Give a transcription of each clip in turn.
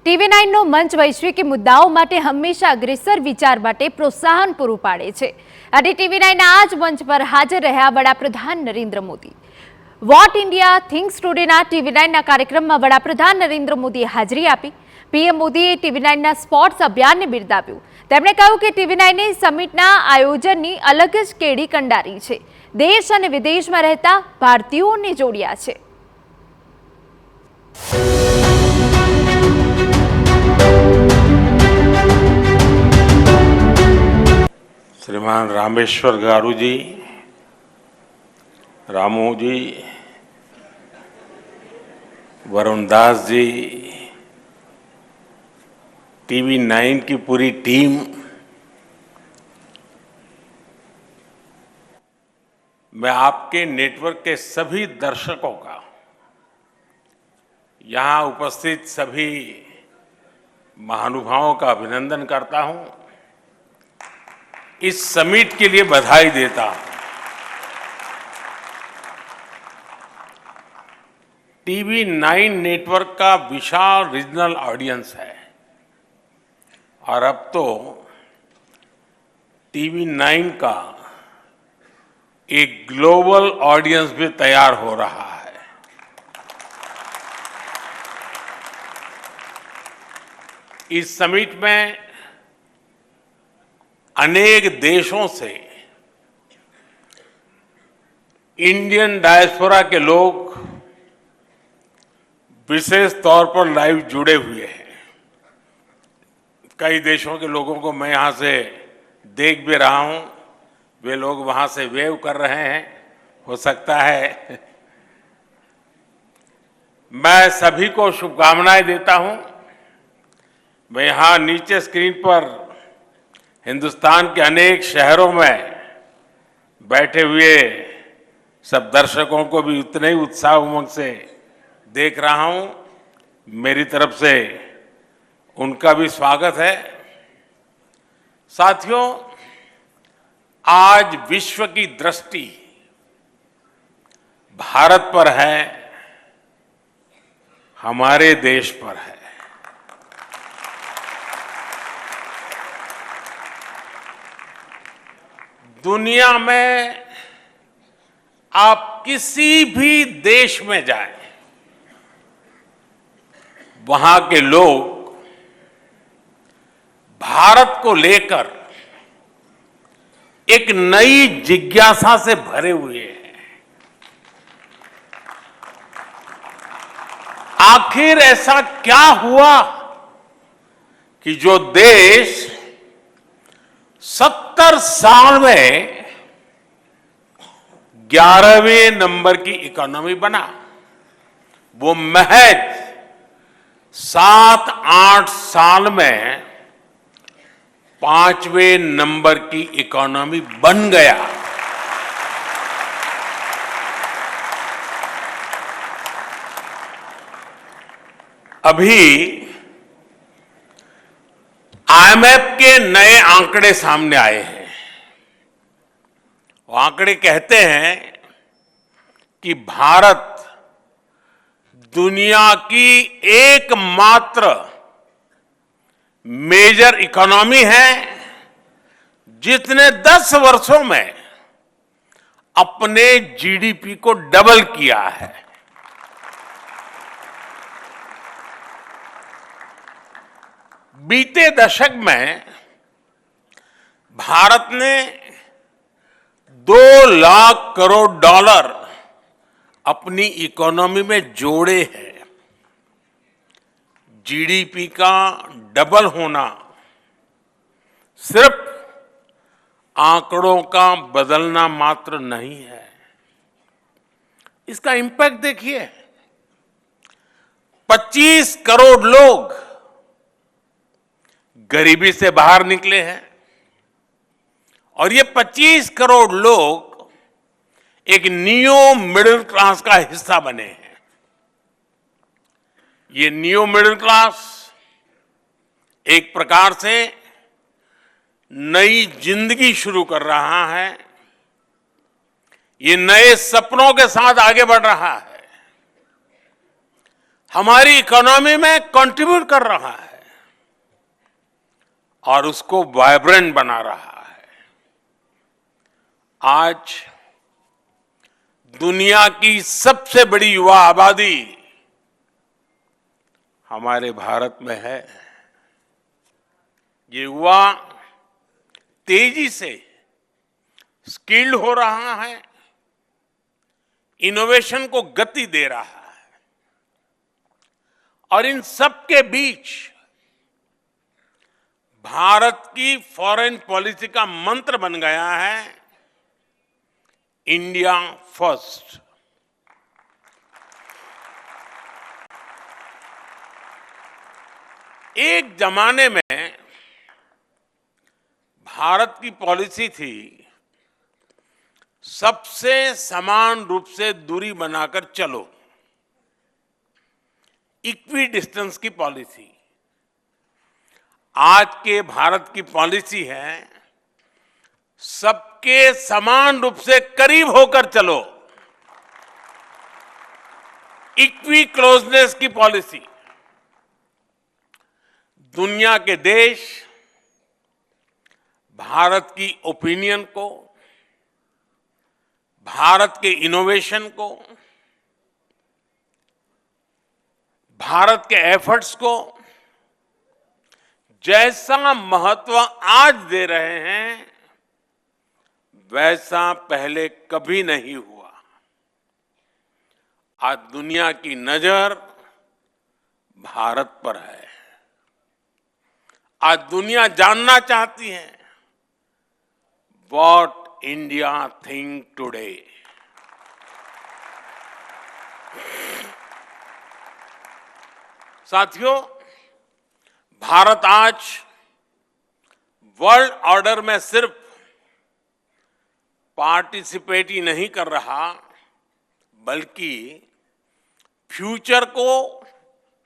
TV9 નો મંચ વૈશ્વિક મુદ્દાઓ માટે હંમેશા અગ્રેસર વિચાર માટે પ્રોત્સાહન પૂરું પાડે છે અને TV9 ના આ જ મંચ પર હાજર રહ્યા વડાપ્રધાન Narendra Modi. What India thinks today ના TV9 ના કાર્યક્રમમાં વડાપ્રધાન નરેન્દ્ર મોદીએ હાજરી આપી। PM મોદીએ TV9 ના સ્પોર્ટ્સ અભિયાનને બિરદાવ્યું। તેમણે કહ્યું કે TV9 સમિટના આયોજનની અલગ જ કેડી કંડારી છે। દેશ અને વિદેશમાં રહેતા ભારતીયોને જોડ્યા છે। श्रीमान रामेश्वर गारू जी, रामू जी, वरुण दास जी, TV9 की पूरी टीम, मैं आपके नेटवर्क के सभी दर्शकों का, यहाँ उपस्थित सभी महानुभावों का अभिनंदन करता हूं। इस समिट के लिए बधाई देता हूं। TV9 नेटवर्क का विशाल रीजनल ऑडियंस है और अब तो TV9 का एक ग्लोबल ऑडियंस भी तैयार हो रहा है। इस समिट में अनेक देशों से इंडियन डायस्पोरा के लोग विशेष तौर पर लाइव जुड़े हुए हैं। कई देशों के लोगों को मैं यहां से देख भी रहा हूं, वे लोग वहां से वेव कर रहे हैं। हो सकता है मैं सभी को शुभकामनाएं देता हूं। मैं यहां नीचे स्क्रीन पर हिंदुस्तान के अनेक शहरों में बैठे हुए सब दर्शकों को भी उतने ही उत्साह उमंग से देख रहा हूं। मेरी तरफ से उनका भी स्वागत है। साथियों, आज विश्व की दृष्टि भारत पर है, हमारे देश पर है। दुनिया में आप किसी भी देश में जाएं, वहां के लोग भारत को लेकर एक नई जिज्ञासा से भरे हुए हैं। आखिर ऐसा क्या हुआ कि जो देश 70 साल में 11वें नंबर की इकोनॉमी बना, वो महज 7-8 साल में 5वें नंबर की इकोनॉमी बन गया। अभी IMF के नए आंकड़े सामने आए हैं। वो आंकड़े कहते हैं कि भारत दुनिया की एकमात्र मेजर इकोनॉमी है जिसने 10 वर्षों में अपने GDP को डबल किया है। बीते दशक में भारत ने 2 लाख करोड़ डॉलर अपनी इकोनॉमी में जोड़े हैं। GDP का डबल होना सिर्फ आंकड़ों का बदलना मात्र नहीं है, इसका इंपैक्ट देखिए। 25 करोड़ लोग गरीबी से बाहर निकले हैं और ये 25 करोड़ लोग एक नियो मिडिल क्लास का हिस्सा बने हैं। ये नियो मिडिल क्लास एक प्रकार से नई जिंदगी शुरू कर रहा है, ये नए सपनों के साथ आगे बढ़ रहा है। हमारी इकोनॉमी में कंट्रीब्यूट कर रहा है और उसको वाइब्रेंट बना रहा है। आज दुनिया की सबसे बड़ी युवा आबादी हमारे भारत में है। ये युवा तेजी से स्किल्ड हो रहा है, इनोवेशन को गति दे रहा है और इन सब के बीच भारत की फॉरेन पॉलिसी का मंत्र बन गया है इंडिया फर्स्ट। एक जमाने में भारत की पॉलिसी थी सबसे समान रूप से दूरी बनाकर चलो, इक्वी डिस्टेंस की पॉलिसी। आज के भारत की पॉलिसी है सबके समान रूप से करीब होकर चलो, इक्वी क्लोजनेस की पॉलिसी। दुनिया के देश भारत की ओपिनियन को, भारत के इनोवेशन को, भारत के एफर्ट्स को जैसा महत्व आज दे रहे हैं वैसा पहले कभी नहीं हुआ। आज दुनिया की नजर भारत पर है। आज दुनिया जानना चाहती है व्हाट इंडिया थिंक टुडे। साथियों, भारत आज वर्ल्ड ऑर्डर में सिर्फ पार्टिसिपेट ही नहीं कर रहा, बल्कि फ्यूचर को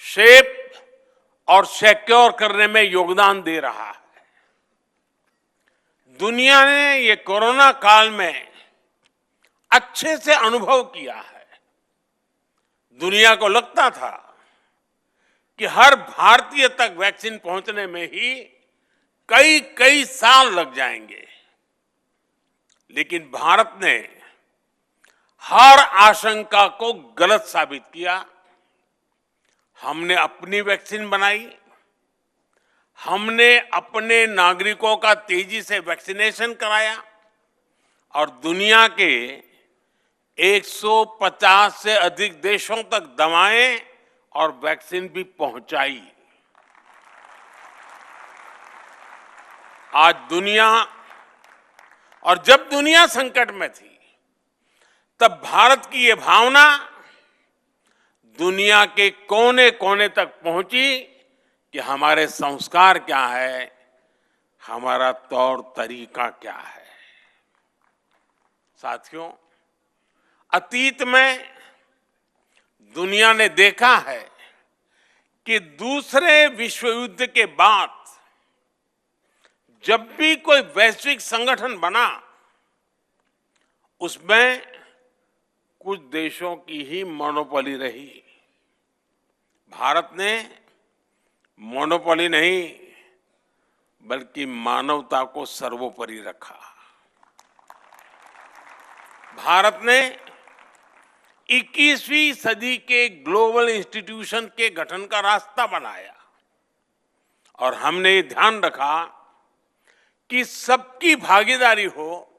शेप और सिक्योर करने में योगदान दे रहा है। दुनिया ने ये कोरोना काल में अच्छे से अनुभव किया है। दुनिया को लगता था कि हर भारतीय तक वैक्सीन पहुंचने में ही कई कई साल लग जाएंगे, लेकिन भारत ने हर आशंका को गलत साबित किया। हमने अपनी वैक्सीन बनाई, हमने अपने नागरिकों का तेजी से वैक्सीनेशन कराया और दुनिया के 150 से अधिक देशों तक दवाएं और वैक्सीन भी पहुंचाई। आज दुनिया, और जब दुनिया संकट में थी तब भारत की ये भावना दुनिया के कोने कोने तक पहुंची कि हमारे संस्कार क्या है, हमारा तौर तरीका क्या है। साथियों, अतीत में दुनिया ने देखा है कि दूसरे विश्व युद्ध के बाद जब भी कोई वैश्विक संगठन बना, उसमें कुछ देशों की ही मोनोपोली रही। भारत ने मोनोपोली नहीं, बल्कि मानवता को सर्वोपरि रखा। भारत ने 21वीं सदी के ग्लोबल इंस्टीट्यूशन के गठन का रास्ता बनाया और हमने ये ध्यान रखा कि सबकी भागीदारी हो,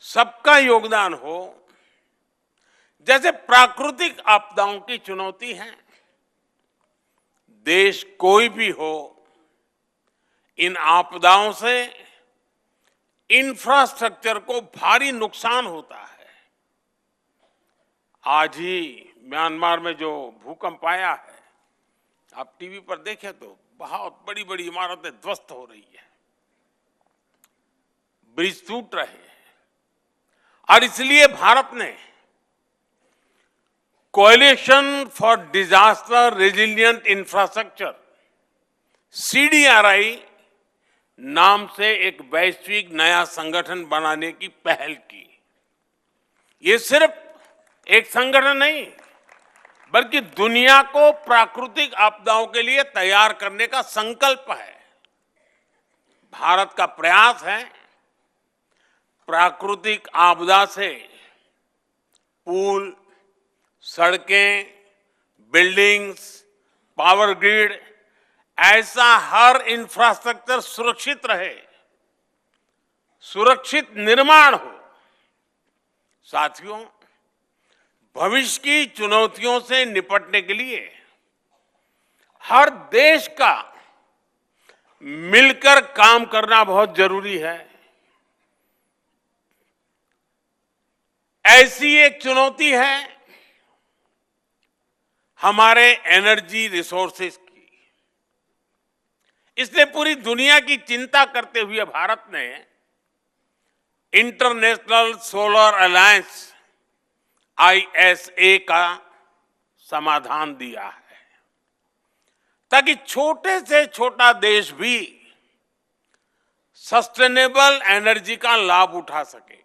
सबका योगदान हो। जैसे प्राकृतिक आपदाओं की चुनौती है, देश कोई भी हो, इन आपदाओं से इंफ्रास्ट्रक्चर को भारी नुकसान होता है। आज ही म्यांमार में जो भूकंप आया है, आप टीवी पर देखें तो बहुत बड़ी बड़ी इमारतें ध्वस्त हो रही है, ब्रिज टूट रहे हैं। और इसलिए भारत ने coalition for disaster resilient infrastructure CDRI नाम से एक वैश्विक नया संगठन बनाने की पहल की। ये सिर्फ एक संगठन नहीं, बल्कि दुनिया को प्राकृतिक आपदाओं के लिए तैयार करने का संकल्प है। भारत का प्रयास है प्राकृतिक आपदा से पुल, सड़कें, बिल्डिंग्स, पावर ग्रिड, ऐसा हर इंफ्रास्ट्रक्चर सुरक्षित रहे, सुरक्षित निर्माण हो। साथियों, भविष्य की चुनौतियों से निपटने के लिए हर देश का मिलकर काम करना बहुत जरूरी है। ऐसी एक चुनौती है हमारे एनर्जी रिसोर्सेज की। इसलिए पूरी दुनिया की चिंता करते हुए भारत ने इंटरनेशनल सोलर अलायंस ISA का समाधान दिया है, ताकि छोटे से छोटा देश भी सस्टेनेबल एनर्जी का लाभ उठा सके।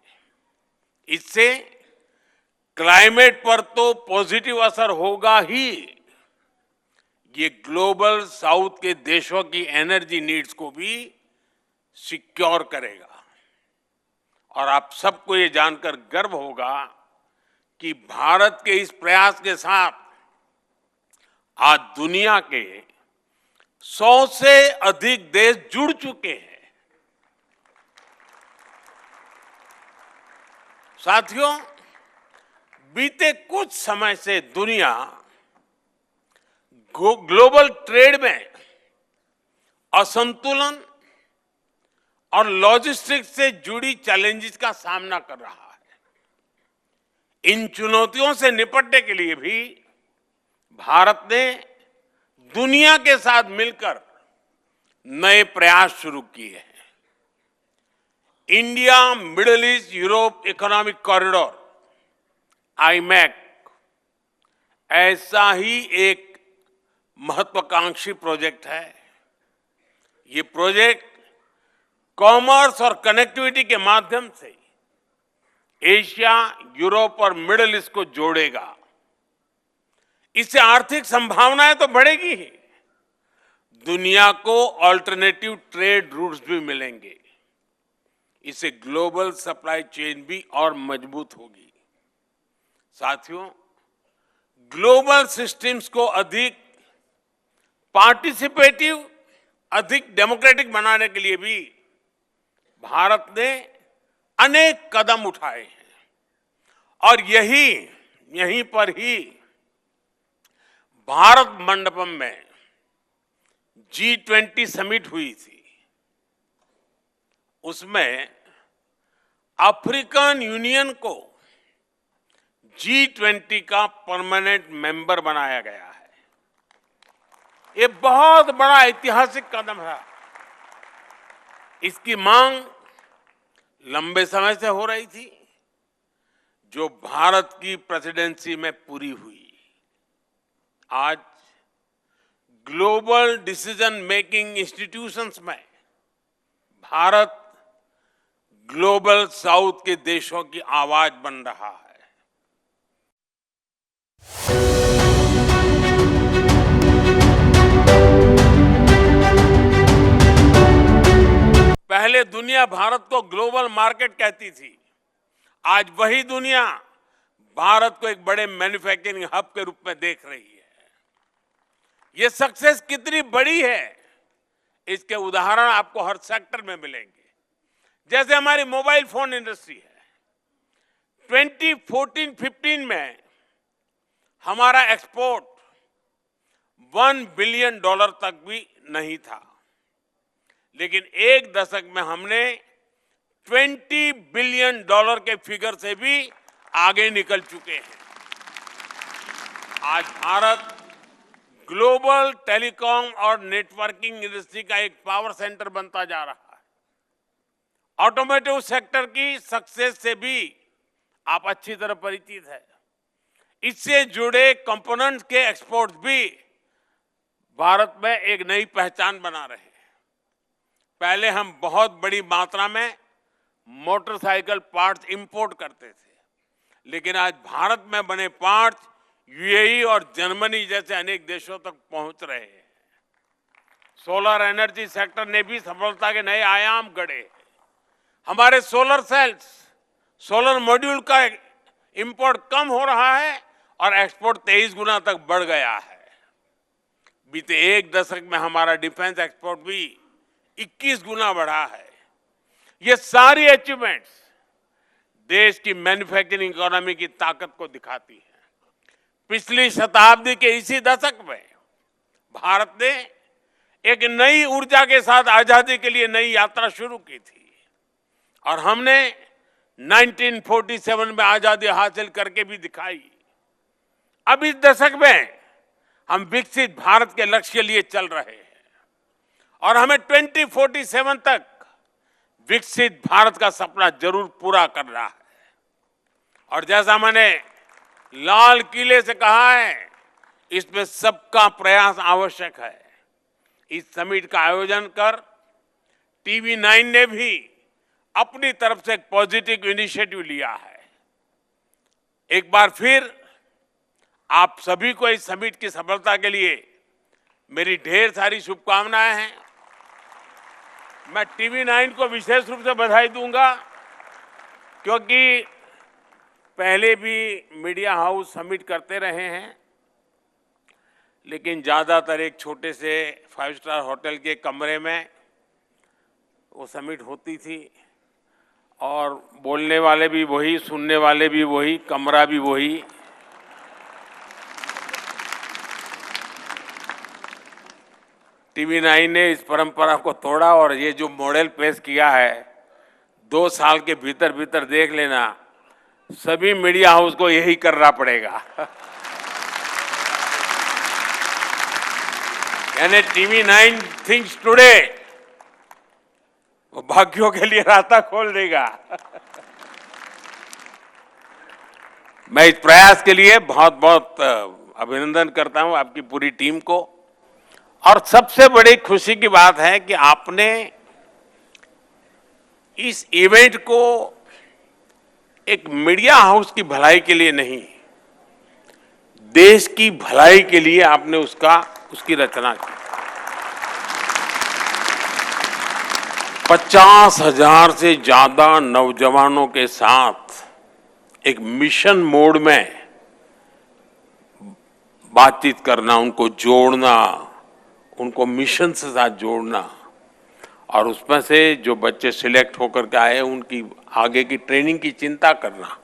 इससे क्लाइमेट पर तो पॉजिटिव असर होगा ही, ये ग्लोबल साउथ के देशों की एनर्जी नीड्स को भी सिक्योर करेगा। और आप सबको ये जानकर गर्व होगा कि भारत के इस प्रयास के साथ आज दुनिया के 100 से अधिक देश जुड़ चुके हैं। साथियों, बीते कुछ समय से दुनिया ग्लोबल ट्रेड में असंतुलन और लॉजिस्टिक्स से जुड़ी चैलेंजेस का सामना कर रहा है। इन चुनौतियों से निपटने के लिए भी भारत ने दुनिया के साथ मिलकर नए प्रयास शुरू किए हैं। India middle east Europe economic corridor IMEC ऐसा ही एक महत्वाकांक्षी प्रोजेक्ट है। ये प्रोजेक्ट कॉमर्स और कनेक्टिविटी के माध्यम से एशिया, यूरोप और मिडिल ईस्ट को जोड़ेगा। इससे आर्थिक संभावनाएं तो बढ़ेगी ही, दुनिया को अल्टरनेटिव ट्रेड रूट्स भी मिलेंगे। इससे ग्लोबल सप्लाई चेन भी और मजबूत होगी। साथियों, ग्लोबल सिस्टम्स को अधिक पार्टिसिपेटिव, अधिक डेमोक्रेटिक बनाने के लिए भी भारत ने अनेक कदम उठाए हैं। और यहीं पर ही भारत मंडपम में G20 समिट हुई थी। उसमें अफ्रीकन यूनियन को G20 का परमानेंट मेंबर बनाया गया है। ये बहुत बड़ा ऐतिहासिक कदम है। इसकी मांग लंबे समय से हो रही थी, जो भारत की प्रेसिडेंसी में पूरी हुई। आज ग्लोबल डिसीजन मेकिंग इंस्टीट्यूशंस में भारत ग्लोबल साउथ के देशों की आवाज बन रहा है। पहले दुनिया भारत को ग्लोबल मार्केट कहती थी। आज वही दुनिया भारत को एक बड़े मैन्युफैक्चरिंग हब के रूप में देख रही है। ये सक्सेस कितनी बड़ी है, इसके उदाहरण आपको हर सेक्टर में मिलेंगे। जैसे हमारी मोबाइल फोन इंडस्ट्री है। 2014-15 में हमारा एक्सपोर्ट $1 बिलियन तक भी नहीं था, लेकिन एक दशक में हमने $20 बिलियन के फिगर से भी आगे निकल चुके हैं। आज भारत ग्लोबल टेलीकॉम और नेटवर्किंग इंडस्ट्री का एक पावर सेंटर बनता जा रहा है। ऑटोमोटिव सेक्टर की सक्सेस से भी आप अच्छी तरह परिचित है। इससे जुड़े कंपोनेंट्स के एक्सपोर्ट्स भी भारत में एक नई पहचान बना रहे हैं। पहले हम बहुत बड़ी मात्रा में मोटरसाइकिल पार्ट्स इंपोर्ट करते थे, लेकिन आज भारत में बने पार्ट्स यूएई और जर्मनी जैसे अनेक देशों तक पहुंच रहे हैं। सोलर एनर्जी सेक्टर ने भी सफलता के नए आयाम गढ़े। हमारे सोलर सेल्स, सोलर मॉड्यूल का इंपोर्ट कम हो रहा है और एक्सपोर्ट 23 गुना तक बढ़ गया है। बीते एक दशक में हमारा डिफेंस एक्सपोर्ट भी 21 गुना बढ़ा है। ये सारी अचीवमेंट्स देश की मैन्युफैक्चरिंग इकोनॉमी की ताकत को दिखाती है। पिछली शताब्दी के इसी दशक में भारत ने एक नई ऊर्जा के साथ आजादी के लिए नई यात्रा शुरू की थी और हमने 1947 में आजादी हासिल करके भी दिखाई। अब इस दशक में हम विकसित भारत के लक्ष्य के लिए चल रहे हैं और हमें 2047 तक विकसित भारत का सपना जरूर पूरा करना है। और जैसा मैंने लाल किले से कहा है, इसमें सबका प्रयास आवश्यक है। इस समिट का आयोजन कर TV9 ने भी अपनी तरफ से एक पॉजिटिव इनिशिएटिव लिया है। एक बार फिर आप सभी को इस समिट की सफलता के लिए मेरी ढेर सारी शुभकामनाएं हैं। मैं TV9 को विशेष रूप से बधाई दूंगा क्योंकि पहले भी मीडिया हाउस समिट करते रहे हैं, लेकिन ज्यादातर एक छोटे से 5 स्टार होटल के कमरे में वो समिट होती थी और बोलने वाले भी वही, सुनने वाले भी वही, कमरा भी वही। TV9 ने इस परंपरा को तोड़ा और ये जो मॉडल पेश किया है, 2 साल के भीतर भीतर देख लेना, सभी मीडिया हाउस को यही करना पड़ेगा। यानी TV9 थिंक्स टुडे, वो भाग्यों के लिए रास्ता खोल देगा। मैं इस प्रयास के लिए बहुत बहुत अभिनंदन करता हूं आपकी पूरी टीम को। और सबसे बड़ी खुशी की बात है कि आपने इस इवेंट को एक मीडिया हाउस की भलाई के लिए नहीं, देश की भलाई के लिए आपने उसकी रचना की। 50,000 से ज्यादा नौजवानों के साथ एक मिशन मोड में बातचीत करना, उनको जोड़ना, उनको मिशन से साथ जोड़ना और उसमें से जो बच्चे सिलेक्ट होकर के आए उनकी आगे की ट्रेनिंग की चिंता करना,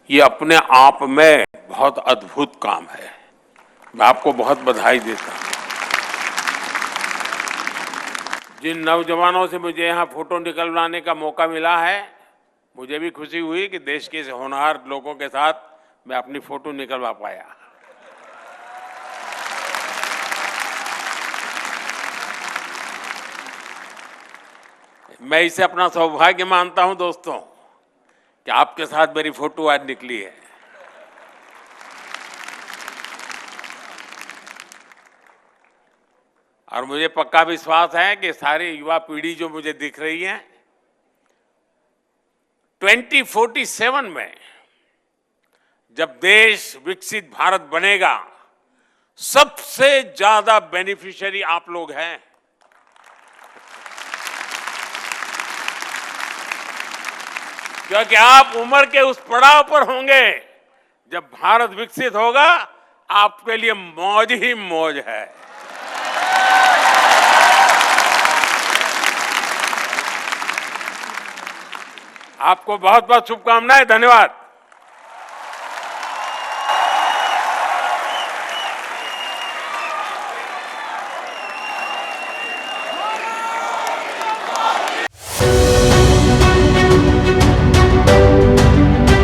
ये अपने आप में बहुत अद्भुत काम है। मैं आपको बहुत बधाई देता हूं। जिन नौजवानों से मुझे यहाँ फोटो निकलवाने का मौका मिला है, मुझे भी खुशी हुई कि देश के होनहार लोगों के साथ मैं अपनी फोटो निकलवा पाया। मैं इसे अपना सौभाग्य मानता हूं दोस्तों कि आपके साथ मेरी फोटो आज निकली है। और मुझे पक्का विश्वास है कि सारी युवा पीढ़ी जो मुझे दिख रही है, 2047 में जब देश विकसित भारत बनेगा, सबसे ज्यादा बेनिफिशियरी आप लोग हैं। क्योंकि आप उम्र के उस पड़ाव पर होंगे जब भारत विकसित होगा, आपके लिए मौज ही मौज है। आपको बहुत बहुत शुभकामनाएं। धन्यवाद।